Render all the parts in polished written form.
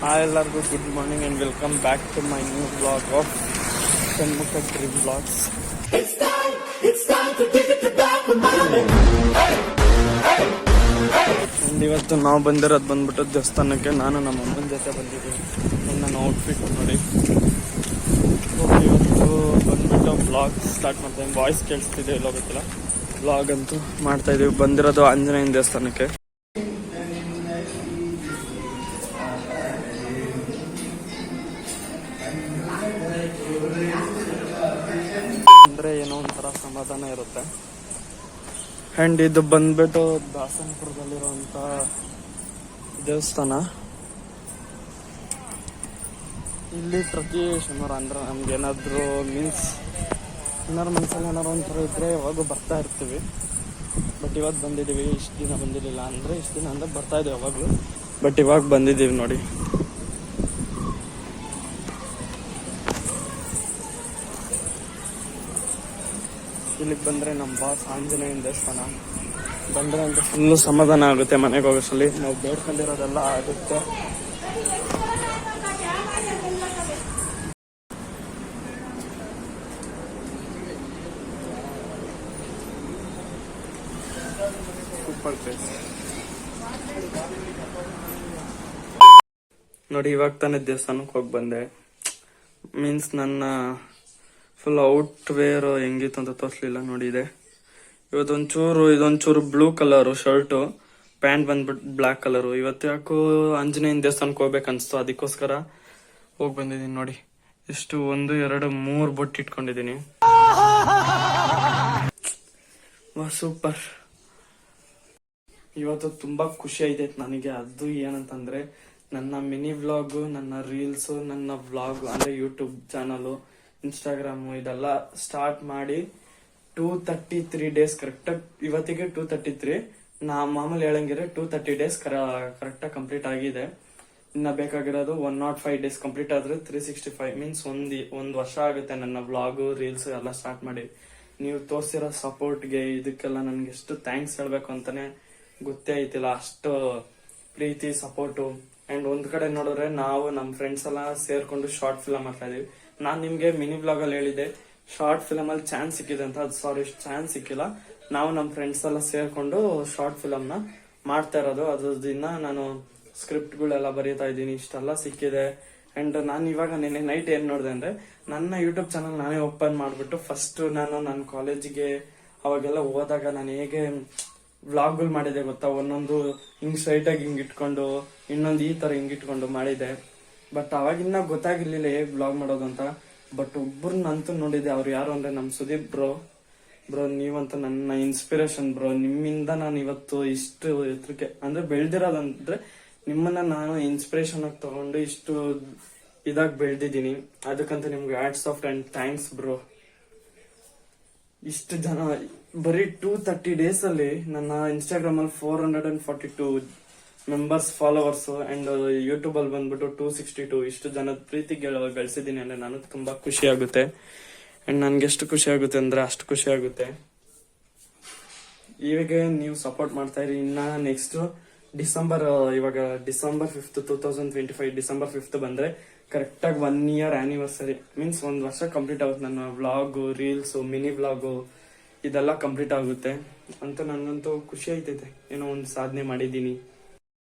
Hi ಎಲ್ಲರಿಗೂ good morning and welcome back to my new blog of Shanmukha dream blogs. ಇವತ್ತು ನಾವು ಬಂದಿರೋದು ಬಂದ್ಬಿಟ್ಟು ದೇವಸ್ಥಾನಕ್ಕೆ. ನಾನು ನಮ್ಮ ಅಮ್ಮನ ಜೊತೆ ಬಂದಿದ್ದೀನಿ. ನನ್ನ ಔಟ್ಫಿಟ್ ನೋಡಿ. ಇವತ್ತು ಬಂದ್ಬಿಟ್ಟು ಬ್ಲಾಗ್ ಸ್ಟಾರ್ಟ್ ಮಾಡ್ತಾ ಇದ್ದೀನಿ. ವಾಯ್ಸ್ ಕೇಳಿಸ್ತಿದೆ ಇಲ್ಲೋ ಗೊತ್ತಿಲ್ಲ. ಬ್ಲಾಗ್ ಅಂತೂ ಮಾಡ್ತಾ ಇದೀವಿ. ಬಂದಿರೋದು ಆಂಜನೇಯನ ದೇವಸ್ಥಾನಕ್ಕೆ. ಅಂದ್ರೆ ಏನೋ ಒಂಥರ ಸಮಾಧಾನ ಇರುತ್ತೆ. ಅಂಡ್ ಇದು ಬಂದ್ಬಿಟ್ಟು ದಾಸನಪುರದಲ್ಲಿರುವಂತ ದೇವಸ್ಥಾನ. ಇಲ್ಲಿ ಪ್ರತಿ ಶನಿವಾರ ಅಂದ್ರೆ ನಮ್ಗೆ ಏನಾದ್ರು ಏನಾದ್ರು ಮನ್ಸಲ್ಲಿ ಏನಾರು ಒಂಥರ ಇದ್ರೆ ಯಾವಾಗೂ ಬರ್ತಾ ಇರ್ತೀವಿ. ಬಟ್ ಇವತ್ತು ಬಂದಿದ್ದೀವಿ. ಇಷ್ಟು ದಿನ ಬಂದಿರಲಿಲ್ಲ. ಅಂದ್ರೆ ಇಷ್ಟು ದಿನ ಅಂದ್ರೆ ಬರ್ತಾ ಇದ್ದೀವಿ ಯಾವಾಗ್ಲೂ. ಬಟ್ ಇವಾಗ ಬಂದಿದ್ದೀವಿ ನೋಡಿ. ಇಲ್ಲಿಗೆ ಬಂದ್ರೆ ನಮ್ಮ ಬಾಸ್ ಆಂಜನೇಯನ ದೇವಸ್ಥಾನ ಬಂದ್ರೆ ಅಂತ ಫುಲ್ಲು ಸಮಾಧಾನ ಆಗುತ್ತೆ. ಮನೆಗೆ ಹೋಗೋಷ್ಟರಲ್ಲಿ ನಾವು ಬೇಡ್ಕೊಂಡಿರೋದೆಲ್ಲ ಆಗುತ್ತೆ. ಸೂಪರ್ ಪ್ಲೇಸ್ ನೋಡಿ. ಇವಾಗ ತಾನೇ ದೇವಸ್ಥಾನಕ್ಕೆ ಹೋಗಿ ಬಂದೆ. ಮೀನ್ಸ್ ನನ್ನ ಫುಲ್ ಔಟ್ ವೇರ್ ಹೆಂಗಿತ್ತು ಅಂತ ತೋರಿಸ್ಲಿಲ್ಲ ನೋಡಿ. ಇದೆ ಇದೊಂಚೂರು ಬ್ಲೂ ಕಲರು ಶರ್ಟು, ಪ್ಯಾಂಟ್ ಬಂದ್ಬಿಟ್ಟು ಬ್ಲಾಕ್ ಕಲರು. ಇವತ್ತು ಯಾಕೋ ಆಂಜನೇಯನ ದೇವಸ್ಥಾನಕ್ಕೆ ಹೋಗ್ಬೇಕು ಅನ್ಸ್ತು, ಅದಕ್ಕೋಸ್ಕರ ಹೋಗಿ ಬಂದಿದ್ದೀನಿ ನೋಡಿ. ಎಷ್ಟು 1, 2, 3 ಬೊಟ್ಟು ಇಟ್ಕೊಂಡಿದ್ದೀನಿ. ಸೂಪರ್. ಇವತ್ತು ತುಂಬಾ ಖುಷಿ ಆಯ್ತೈತೆ ನನಗೆ. ಅದು ಏನಂತಂದ್ರೆ ನನ್ನ ಮಿನಿ ವ್ಲಾಗು, ನನ್ನ ರೀಲ್ಸು, ನನ್ನ ವ್ಲಾಗ್ ಅಂದ್ರೆ ಯೂಟ್ಯೂಬ್ ಚಾನಲ್, ಇನ್ಸ್ಟಾಗ್ರಾಮು ಇದೆಲ್ಲ ಸ್ಟಾರ್ಟ್ ಮಾಡಿ 233 ಡೇಸ್ ಕರೆಕ್ಟಾಗಿ. ಇವತ್ತಿಗೆ 233. ನಾ ಮಾಮೂಲಿ ಹೇಳಂಗಿದ್ರೆ 230 ಡೇಸ್ ಕರೆಕ್ಟಾಗಿ ಕಂಪ್ಲೀಟ್ ಆಗಿದೆ. ಇನ್ನ ಬೇಕಾಗಿರೋದು 105 ಡೇಸ್ ಕಂಪ್ಲೀಟ್ ಆದ್ರೆ 365 ಮೀನ್ಸ್ ಒಂದ್ ವರ್ಷ ಆಗುತ್ತೆ ನನ್ನ ವ್ಲಾಗು ರೀಲ್ಸ್ ಎಲ್ಲ ಸ್ಟಾರ್ಟ್ ಮಾಡಿ. ನೀವು ತೋರಿಸಿರೋ ಸಪೋರ್ಟ್ಗೆ ಇದಕ್ಕೆಲ್ಲ ನನ್ಗೆ ಎಷ್ಟು ಥ್ಯಾಂಕ್ಸ್ ಹೇಳ್ಬೇಕು ಅಂತಾನೆ ಗೊತ್ತೇ ಐತಿಲ್ಲ. ಅಷ್ಟು ಪ್ರೀತಿ ಸಪೋರ್ಟು. ಅಂಡ್ ಒಂದ್ ಕಡೆ ನೋಡಿದ್ರೆ ನಾವು ನಮ್ಮ ಫ್ರೆಂಡ್ಸ್ ಎಲ್ಲ ಸೇರ್ಕೊಂಡು ಶಾರ್ಟ್ ಫಿಲಮ್ ಮಾಡ್ತಾ ಇದೀವಿ. ನಾನ್ ನಿಮ್ಗೆ ಮಿನಿ ಬ್ಲಾಗ್ ಅಲ್ಲಿ ಹೇಳಿದೆ ಶಾರ್ಟ್ ಫಿಲಮ್ ಅಲ್ಲಿ ಚಾನ್ಸ್ ಸಿಕ್ಕಿದೆ ಅಂತ. ಅದು ಸಾರಿ, ಚಾನ್ಸ್ ಸಿಕ್ಕಿಲ್ಲ. ನಾವು ನಮ್ಮ ಫ್ರೆಂಡ್ಸ್ ಎಲ್ಲ ಸೇರ್ಕೊಂಡು ಶಾರ್ಟ್ ಫಿಲಮ್ ನ ಮಾಡ್ತಾ ಇರೋದು. ಅದ್ರದಿಂದ ನಾನು ಸ್ಕ್ರಿಪ್ಟ್ ಗಳೆಲ್ಲ ಬರೀತಾ ಇದ್ದೀನಿ. ಇಷ್ಟೆಲ್ಲ ಸಿಕ್ಕಿದೆ. ಅಂಡ್ ನಾನು ಇವಾಗ ನಿನ್ನೆ ನೈಟ್ ಏನ್ ನೋಡಿದೆ ಅಂದ್ರೆ ನನ್ನ ಯೂಟ್ಯೂಬ್ ಚಾನಲ್ ನಾನೇ ಓಪನ್ ಮಾಡ್ಬಿಟ್ಟು ಫಸ್ಟ್ ನಾನು ನನ್ನ ಕಾಲೇಜಿಗೆ ಅವಾಗೆಲ್ಲ ಹೋದಾಗ ನಾನು ಹೇಗೆ ವ್ಲಾಗ್ಗಳು ಮಾಡಿದೆ ಗೊತ್ತಾ. ಒಂದೊಂದು ಹಿಂಗ್ ಸ್ಟ್ರೈಟ್ ಆಗಿ ಹಿಂಗ್ ಇಟ್ಕೊಂಡು, ಇನ್ನೊಂದು ಈ ತರ ಹಿಂಗ್ ಇಟ್ಕೊಂಡು ಮಾಡಿದೆ. ಬಟ್ ಅವಾಗಿನ್ನ ಗೊತ್ತಾಗಿರ್ಲಿಲ್ಲ ಹೇಗ್ ವ್ಲಾಗ್ ಮಾಡೋದು ಅಂತ. ಬಟ್ ಒಬ್ಬರನ್ನಂತೂ ನೋಡಿದೆ. ಅವ್ರು ಯಾರು ಅಂದ್ರೆ ನಮ್ ಸುದೀಪ್ ಬ್ರೋ ನೀವಂತೂ ನನ್ನ ಇನ್ಸ್ಪಿರೇಷನ್ ಬ್ರೋ. ನಿಮ್ಮಿಂದ ನಾನು ಇವತ್ತು ಇಷ್ಟು ಎತ್ತರಕ್ಕೆ ಅಂದ್ರೆ ಬೆಳ್ದಿರೋದಂದ್ರೆ ನಿಮ್ಮನ್ನ ನಾನು ಇನ್ಸ್ಪಿರೇಷನ್ ಆಗಿ ತಗೊಂಡು ಇಷ್ಟು ಇದಾಗಿ ಬೆಳ್ದಿದ್ದೀನಿ. ಅದಕ್ಕಂತ ನಿಮ್ಗೆ hats off and thanks bro. ಇಷ್ಟು ಜನ ಬರೀ 230 ಡೇಸ್ ಅಲ್ಲಿ ನನ್ನ ಇನ್ಸ್ಟಾಗ್ರಾಮ್ ಅಲ್ಲಿ 442 ಮೆಂಬರ್ಸ್ ಫಾಲೋವರ್ಸ್ ಅಂಡ್ ಯೂಟ್ಯೂಬ್ ಅಲ್ಲಿ ಬಂದ್ಬಿಟ್ಟು 262. ಇಷ್ಟು ಜನದ ಪ್ರೀತಿ ಗಳಿಸಿದೀನಿ ಅಂದ್ರೆ ನನಗೆ ತುಂಬಾ ಖುಷಿ ಆಗುತ್ತೆ. ಅಂಡ್ ನನ್ಗೆ ಎಷ್ಟು ಖುಷಿ ಆಗುತ್ತೆ ಅಂದ್ರೆ ಅಷ್ಟು ಖುಷಿ ಆಗುತ್ತೆ. ಇವಾಗ ನೀವು ಸಪೋರ್ಟ್ ಮಾಡ್ತಾ ಇರಿ. ಇನ್ನ next December 5th 2025 December 5th ಬಂದ್ರೆ ಕರೆಕ್ಟ್ ಆಗಿ 1 year ಆನಿವರ್ಸರಿ ಮೀನ್ಸ್ 1 ವರ್ಷ ಕಂಪ್ಲೀಟ್ ಆಗುತ್ತೆ. ನನ್ನ ವ್ಲಾಗು ರೀಲ್ಸ್ ಮಿನಿ ವ್ಲಾಗು ಇದೆಲ್ಲ ಕಂಪ್ಲೀಟ್ ಆಗುತ್ತೆ ಅಂತ ನನಗಂತೂ ಖುಷಿ ಆಯ್ತೈತೆ. ಏನೋ ಒಂದು ಸಾಧನೆ ಮಾಡಿದೀನಿ.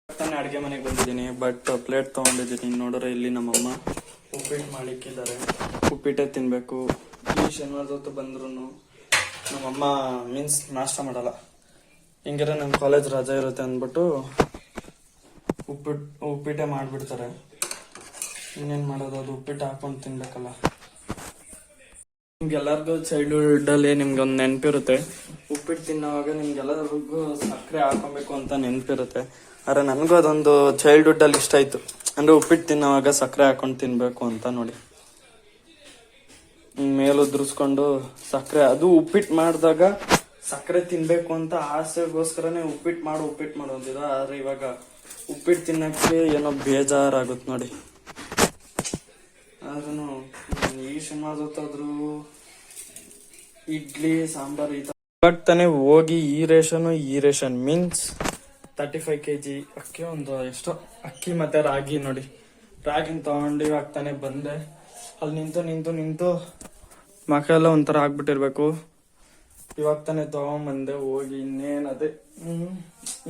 ತಾನೇ ಅಡ್ಗೆ ಮನೆಗೆ ಬಂದಿದ್ದೀನಿ. ಬಟ್ ಪ್ಲೇಟ್ ತಗೊಂಡಿದ್ದೀನಿ. ನೋಡ್ರೆ ಇಲ್ಲಿ ನಮ್ಮಮ್ಮ ಉಪ್ಪಿಟ್ಟು ಮಾಡಿಕ್ಕಿದ್ದಾರೆ. ಉಪ್ಪಿಟ್ಟೆ ತಿನ್ಬೇಕು. ಈ ಶನಿವಾರ ಹೊತ್ತು ಬಂದ್ರು ನಮ್ಮಮ್ಮ ಮೀನ್ಸ್ ನಾಷ್ಟ ಮಾಡಲ್ಲ. ಹಿಂಗಿರ ನಮ್ ಕಾಲೇಜ್ ರಜಾ ಇರುತ್ತೆ ಅಂದ್ಬಿಟ್ಟು ಉಪ್ಪಿಟ್ಟೆ ಮಾಡ್ಬಿಡ್ತಾರೆ. ಇನ್ನೇನ್ ಮಾಡೋದು, ಅದು ಉಪ್ಪಿಟ್ಟು ಹಾಕೊಂಡು ತಿನ್ಬೇಕಲ್ಲ. ನಿಮ್ಗೆಲ್ಲರಿಗೂ ಚೈಲ್ಡ್ಹುಡ್ ಅಲ್ಲಿ ನಿಮ್ಗೆ ಒಂದು ನೆನಪಿರುತ್ತೆ. ಉಪ್ಪಿಟ್ಟು ತಿನ್ನೋವಾಗ ನಿಮ್ಗೆಲ್ಲರಿಗೂ ಸಕ್ಕರೆ ಹಾಕೊಬೇಕು ಅಂತ ನೆನಪಿರುತ್ತೆ. ಆದ್ರೆ ನನ್ಗೂ ಅದೊಂದು ಚೈಲ್ಡ್ಹುಡ್ ಅಲ್ಲಿ ಇಷ್ಟ ಆಯ್ತು. ಅಂದ್ರೆ ಉಪ್ಪಿಟ್ಟು ತಿನ್ನೋವಾಗ ಸಕ್ಕರೆ ಹಾಕೊಂಡು ತಿನ್ಬೇಕು ಅಂತ ನೋಡಿ. ಮೇಲುದ್ರಿಸ್ಕೊಂಡು ಸಕ್ಕರೆ, ಅದು ಉಪ್ಪಿಟ್ಟು ಮಾಡಿದಾಗ ಸಕ್ಕರೆ ತಿನ್ಬೇಕು ಅಂತ ಆಸೆಗೋಸ್ಕರನೇ ಉಪ್ಪಿಟ್ಟು ಮಾಡು ಅಂತಿದ್ರು. ಆದ್ರೆ ಇವಾಗ ಉಪ್ಪಿಟ್ಟು ತಿನ್ನಕ್ಕೆ ಏನೋ ಬೇಜಾರಾಗುತ್ತೆ ನೋಡಿ. ಆದ್ರೂ ಈ ಶನಿವಾರ ಹೊತ್ತಾದ್ರು ಇಡ್ಲಿ ಸಾಂಬಾರ್ ಇವಾಗ ತಾನೇ ಹೋಗಿ ಈ ರೇಷನ್ ಮೀನ್ಸ್ 35 kg ಅಕ್ಕಿ, ಒಂದು ಎಷ್ಟೋ ಅಕ್ಕಿ ಮತ್ತೆ ರಾಗಿ ನೋಡಿ ರಾಗಿನ್ ತಗೊಂಡು ಇವಾಗ ತಾನೇ ಬಂದೆ. ಅಲ್ಲಿ ನಿಂತು ಮಕ ಎಲ್ಲ ಒಂಥರ ಆಗ್ಬಿಟ್ಟಿರ್ಬೇಕು. ಇವಾಗ ತಾನೇ ತಗೊಂಬಂದೆ ಹೋಗಿ. ಇನ್ನೇನದೆ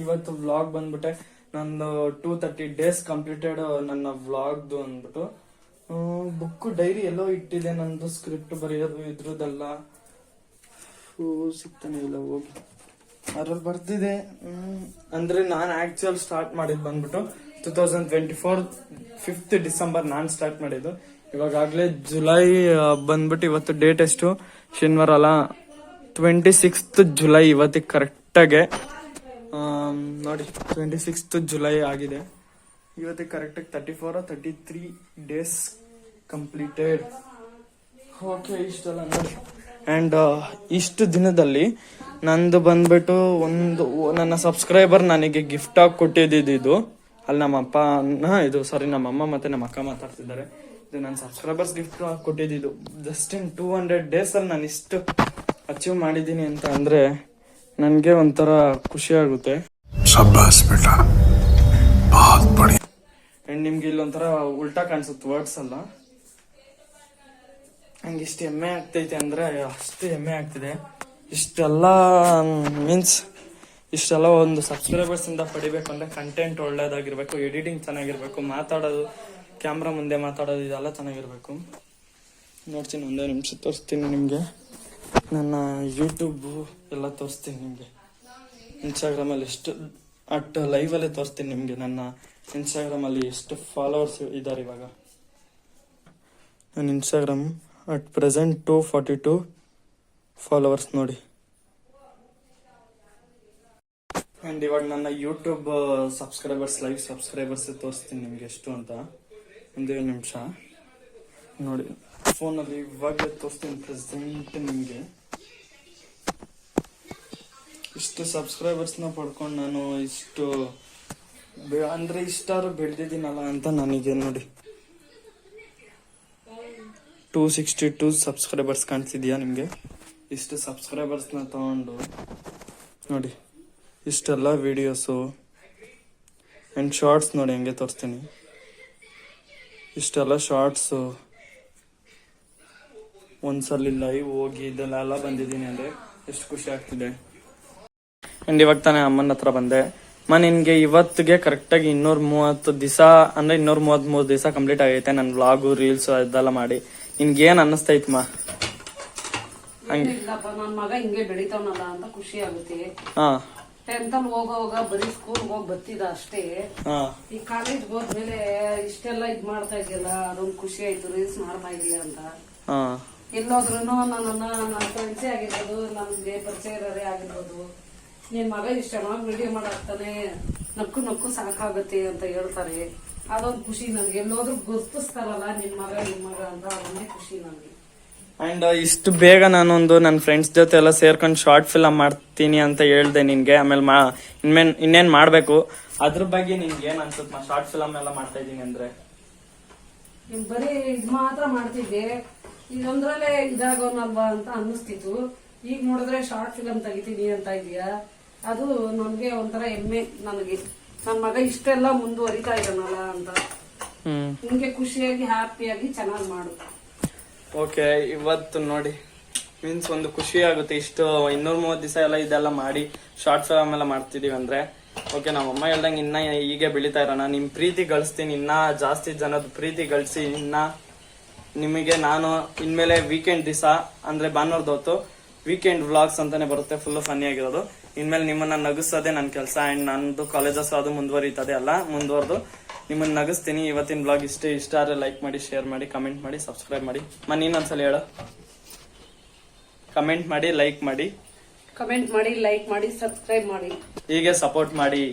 ಇವತ್ತು ವ್ಲಾಗ್ ಬಂದ್ಬಿಟ್ಟೆ ನಂದು 230 days ಕಂಪ್ಲೀಟೆಡ್ ನನ್ನ ವ್ಲಾಗ್ದು ಅಂದ್ಬಿಟ್ಟು. ಬುಕ್ ಡೈರಿ ಎಲ್ಲೋ ಇಟ್ಟಿದೆ ನಂದು, ಸ್ಕ್ರಿಪ್ಟ್ ಬರೆಯೋದು ಇದ್ರದ್ದೆಲ್ಲ ಸಿಗ್ತಾನೆ ಇಲ್ಲ. ಹೋಗಿ ಅದ್ರಲ್ಲಿ ಬರ್ತಿದೆ. ಅಂದ್ರೆ ನಾನು ಆಕ್ಚುಯಲ್ ಸ್ಟಾರ್ಟ್ ಮಾಡಿದ್ ಬಂದ್ಬಿಟ್ಟು 2024 5th ಡಿಸೆಂಬರ್ ನಾನು ಸ್ಟಾರ್ಟ್ ಮಾಡಿದ್ದು. ಇವಾಗಲೇ ಜುಲೈ ಬಂದ್ಬಿಟ್ಟು ಇವತ್ತು ಡೇಟ್ ಎಷ್ಟು, ಶನಿವಾರ ಅಲ್ಲ, 26th ಜುಲೈ ಇವತ್ತಿಗೆ ಕರೆಕ್ಟಾಗೆ ನೋಡಿ 26th ಜುಲೈ ಆಗಿದೆ. ಇವತ್ತಿಗೆ ಕರೆಕ್ಟಾಗಿ 34 or 33 days ಕಂಪ್ಲೀಟೆಡ್. ಓಕೆ, ಇಷ್ಟೆಲ್ಲ ನೋಡಿ. ಅಂಡ್ ಇಷ್ಟು ದಿನದಲ್ಲಿ ನಂದು ಬಂದ್ಬಿಟ್ಟು ನನ್ನ ಸಬ್ಸ್ಕ್ರೈಬರ್ ನನಗೆ ಗಿಫ್ಟ್ ಆಗಿ ಕೊಟ್ಟಿದ್ದು, ಅಲ್ಲಿ ನಮ್ಮ ಅಪ್ಪ ನಮ್ಮ ಅಮ್ಮ ಮತ್ತೆ ನಮ್ಮ ಅಕ್ಕ ಮಾತಾಡ್ತಿದ್ದಾರೆ. ಇದು ನನ್ನ ಸಬ್ಸ್ಕ್ರೈಬರ್ಸ್ ಗಿಫ್ಟ್ ಕೊಟ್ಟಿದ್ದು. ಜಸ್ಟ್ ಇನ್ 200 days ಅಲ್ಲಿ ನಾನು ಇಷ್ಟು ಅಚೀವ್ ಮಾಡಿದ್ದೀನಿ ಅಂತ ಅಂದ್ರೆ ನನ್ಗೆ ಒಂಥರ ಖುಷಿ ಆಗುತ್ತೆ. ಅಂಡ್ ನಿಮ್ಗೆ ಇಲ್ಲೊಂಥರ ಉಲ್ಟಾ ಕಾಣಿಸುತ್ತೆ ವರ್ಡ್ಸ್ ಅಲ್ಲ. ನಂಗೆ ಇಷ್ಟು ಹೆಮ್ಮೆ ಆಗ್ತೈತೆ ಅಂದ್ರೆ ಅಷ್ಟು ಹೆಮ್ಮೆ ಆಗ್ತಿದೆ. ಇಷ್ಟೆಲ್ಲ ಮೀನ್ಸ್ ಇಷ್ಟೆಲ್ಲ ಒಂದು ಸಬ್ಸ್ಕ್ರೈಬರ್ಸ್ ಇಂದ ಪಡಿಬೇಕು ಅಂದ್ರೆ ಕಂಟೆಂಟ್ ಒಳ್ಳೇದಾಗಿರ್ಬೇಕು, ಎಡಿಟಿಂಗ್ ಚೆನ್ನಾಗಿರ್ಬೇಕು, ಮಾತಾಡೋದು ಕ್ಯಾಮ್ರಾ ಮುಂದೆ ಮಾತಾಡೋದು ಇದೆಲ್ಲ ಚೆನ್ನಾಗಿರ್ಬೇಕು. ನೋಡ್ತೀನಿ, ಒಂದೇ ನಿಮಿಷ ತೋರಿಸ್ತೀನಿ ನಿಮ್ಗೆ. ನನ್ನ ಯೂಟ್ಯೂಬ್ ಎಲ್ಲ ತೋರಿಸ್ತೀನಿ ನಿಮ್ಗೆ. ಇನ್ಸ್ಟಾಗ್ರಾಮಲ್ಲಿ ಎಷ್ಟು ಲೈವಲ್ಲೇ ತೋರಿಸ್ತೀನಿ ನಿಮ್ಗೆ. ನನ್ನ ಇನ್ಸ್ಟಾಗ್ರಾಮಲ್ಲಿ ಎಷ್ಟು ಫಾಲೋವರ್ಸ್ ಇದ್ದಾರೆ ಇವಾಗ. ನನ್ನ ಇನ್ಸ್ಟಾಗ್ರಾಮ್ ಅಟ್ ಪ್ರೆಸೆಂಟ್ 242 ಫಾಲೋವರ್ಸ್ ನೋಡಿ. ಅಂಡ್ ಇವಾಗ ನನ್ನ ಯೂಟ್ಯೂಬ್ ಸಬ್ಸ್ಕ್ರೈಬರ್ಸ್, ಲೈವ್ ಸಬ್ಸ್ಕ್ರೈಬರ್ಸ್ ತೋರಿಸ್ತೀನಿ ನಿಮ್ಗೆ ಎಷ್ಟು ಅಂತ. ಒಂದೇ ನಿಮಿಷ ನೋಡಿ, ಫೋನಲ್ಲಿ ಇವಾಗ ತೋರಿಸ್ತೀನಿ ಪ್ರೆಸೆಂಟ್ ನಿಮ್ಗೆ. ಇಷ್ಟು ಸಬ್ಸ್ಕ್ರೈಬರ್ಸ್ನ ಪಡ್ಕೊಂಡು ನಾನು ಇಷ್ಟು ಅಂದ್ರೆ ಇಷ್ಟಾರು ಬೆಳೆದಿದ್ದೀನಲ್ಲ ಅಂತ ನನಗೆ ನೋಡಿ 262 ಸಬ್ಸ್ಕ್ರೈಬರ್ಸ್ ಕಾಣಿಸಿದ್ಯಾ ನಿಮ್ಗೆ? ಇಷ್ಟು ಸಬ್ಸ್ಕ್ರೈಬರ್ಸ್ನ ತಗೊಂಡು ನೋಡಿ ಇಷ್ಟೆಲ್ಲ ವಿಡಿಯೋಸು ಅಂಡ್ ಶಾರ್ಟ್ಸ್ ನೋಡಿ ಹಂಗೆ ತೋರಿಸ್ತೀನಿ. ಇಷ್ಟೆಲ್ಲ ಶಾರ್ಟ್ಸು, ಒಂದ್ಸಲಿ ಲೈವ್ ಹೋಗಿ ಇದೆಲ್ಲ ಬಂದಿದ್ದೀನಿ ಅಂದ್ರೆ ಎಷ್ಟು ಖುಷಿ ಆಗ್ತಿದೆ. ಅಂಡ್ ಇವಾಗ ತಾನೇ ಅಮ್ಮನ ಹತ್ರ ಬಂದೆ. ನಿನ್ಗೆ ಇವತ್ತಿಗೆ ಕರೆಕ್ಟಾಗಿ 230 ದಿವಸ ಅಂದ್ರೆ 233 ದಿವಸ ಕಂಪ್ಲೀಟ್ ಆಗೈತೆ ನನ್ನ ವ್ಲಾಗು, ರೀಲ್ಸ್ ಅದೆಲ್ಲ ಮಾಡಿ. ನಿನ್ಗೆ ಏನ್ ಅನ್ನಿಸ್ತೈತಮ್ಮ? ನನ್ ಮಗ ಹಿಂಗೆ ಬೆಳಿತಾವನಲ್ಲ ಅಂತ ಖುಷಿ ಆಗುತ್ತೆ. 10th ಅಲ್ಲಿ ಹೋಗೋವಾಗ ಬರೀ ಸ್ಕೂಲ್ ಹೋಗಿ ಬರ್ತಿದ್ದ ಅಷ್ಟೇ. ಈ ಕಾಲೇಜ್ ಹೋದ್ಮೇಲೆ ಇಷ್ಟೆಲ್ಲ ಇದ್ ಮಾಡ್ತಾ ಇದೆಯಲ್ಲ, ಅದೊಂದು ಖುಷಿ ಆಯ್ತು. ರೀಲ್ಸ್ ಮಾಡ್ತಾ ಇದೀಯ ಅಂತ ಎಲ್ಲೋದ್ರು ನನ್ನ ಫ್ರೆಂಡ್ಸೇ ಆಗಿರ್ಬೋದು, ನಮ್ಗೆ ಪರಿಚಯ ಇರೋರೇ ಆಗಿರ್ಬೋದು, ನಿನ್ ಮಗ ಇಷ್ಟ ಚೆನ್ನಾಗಿ ವಿಡಿಯೋ ಮಾಡಾಕ್ತಾನೆ, ನಕ್ಕು ಸಾಕಾಗತ್ತೆ ಅಂತ ಹೇಳ್ತಾರೆ. ಅದೊಂದು ಖುಷಿ ನನ್ಗೆ. ಎಲ್ಲೋದ್ರು ಗುರ್ತಿಸ್ತಾರಲ್ಲ ನಿನ್ ಮಗ ಅಂತ, ಅದೊಂದೇ ಖುಷಿ ನನ್ಗೆ. ಅಂಡ್ ಇಷ್ಟು ಬೇಗ ನಾನೊಂದು ನನ್ನ ಫ್ರೆಂಡ್ಸ್ ಜೊತೆ ಎಲ್ಲ ಸೇರ್ಕೊಂಡು ಶಾರ್ಟ್ ಫಿಲಮ್ ಮಾಡ್ತೀನಿ ಅಂತ ಹೇಳ್ದೆ ನಿನ್ಗೆ. ಆಮೇಲೆ ಇನ್ನೇನ್ ಮಾಡ್ಬೇಕು, ಅದ್ರ ಬಗ್ಗೆ ನಿನ್ಗೆ ಏನ್ ಅನ್ಸುತ್ತ? ಶಾರ್ಟ್ ಫಿಲಮ್ ಎಲ್ಲ ಮಾಡ್ತಾ ಇದೀನಿ ಅಂದ್ರೆ ಬರೀ ಇದ್ ಮಾತ್ರ ಮಾಡ್ತಿದ್ದೆ, ಇದೊಂದ್ರಲ್ಲೇ ಇದಾಗೋನಲ್ವಾ ಅಂತ ಅನ್ನಿಸ್ತಿತ್ತು. ಈಗ ನೋಡಿದ್ರೆ ಶಾರ್ಟ್ ಫಿಲಮ್ ತೆಗಿತೀನಿ ಅಂತ ಇದೀಯಾ, ಅದು ನನ್ಗೆ ಒಂಥರ ಹೆಮ್ಮೆ. ನನಗೆ ನನ್ ಮಗ ಇಷ್ಟೆಲ್ಲ ಮುಂದುವರಿತಾ ಇದ್ದಾನಲ್ಲ ಅಂತ ನಿಮ್ಗೆ ಖುಷಿಯಾಗಿ ಹ್ಯಾಪಿಯಾಗಿ ಚೆನ್ನಾಗಿ ಮಾಡು. ಓಕೆ, ಇವತ್ತು ನೋಡಿ ಮೀನ್ಸ್ ಒಂದು ಖುಷಿ ಆಗುತ್ತೆ. ಇಷ್ಟು 230 ದಿವಸ ಎಲ್ಲ ಇದೆಲ್ಲ ಮಾಡಿ ಶಾರ್ಟ್ ಫಿಲಮ್ ಎಲ್ಲ ಮಾಡ್ತಿದೀವಿ ಅಂದ್ರೆ. ಓಕೆ, ನಮ್ಮಮ್ಮ ಹೇಳ್ದಂಗೆ ಇನ್ನ ಹೀಗೆ ಬೆಳಿತಾ ಇರೋಣ. ನಿಮ್ ಪ್ರೀತಿ ಗಳಿಸ್ತೀನಿ, ಇನ್ನ ಜಾಸ್ತಿ ಜನದ ಪ್ರೀತಿ ಗಳಿಸಿ. ಇನ್ನ ನಿಮಗೆ ನಾನು ಇನ್ಮೇಲೆ ವೀಕೆಂಡ್ ದಿವಸ ಅಂದ್ರೆ ಭಾನುವಾರದ ಹೊತ್ತು ವೀಕೆಂಡ್ ವ್ಲಾಗ್ಸ್ ಅಂತಾನೆ ಬರುತ್ತೆ, ಫುಲ್ ಫನ್ನಿ ಆಗಿರೋದು. ಇನ್ಮೇಲೆ ನಿಮ್ಮನ್ನ ನಗಿಸೋದೇ ನನ್ನ ಕೆಲಸ. ಅಂಡ್ ನಂದು ಕಾಲೇಜಸ್ ಅದು ಮುಂದುವರಿತದೆ ಅಲ್ಲ, ಮುಂದುವರೆದು ನಿಮ್ಮನ್ನ ನಗಿಸ್ತೀನಿ. ಇವತ್ತಿನ ಬ್ಲಾಗ್ ಇಷ್ಟ ಆದ್ರೆ ಲೈಕ್ ಮಾಡಿ, ಶೇರ್ ಮಾಡಿ, ಕಮೆಂಟ್ ಮಾಡಿ, ಸಬ್ಸ್ಕ್ರೈಬ್ ಮಾಡಿ. ಇನ್ನೊಂದ್ಸಲ ಹೇಳು, ಕಮೆಂಟ್ ಮಾಡಿ, ಲೈಕ್ ಮಾಡಿ, ಸಬ್ಸ್ಕ್ರೈಬ್ ಮಾಡಿ, ಹೀಗೆ ಸಪೋರ್ಟ್ ಮಾಡಿ.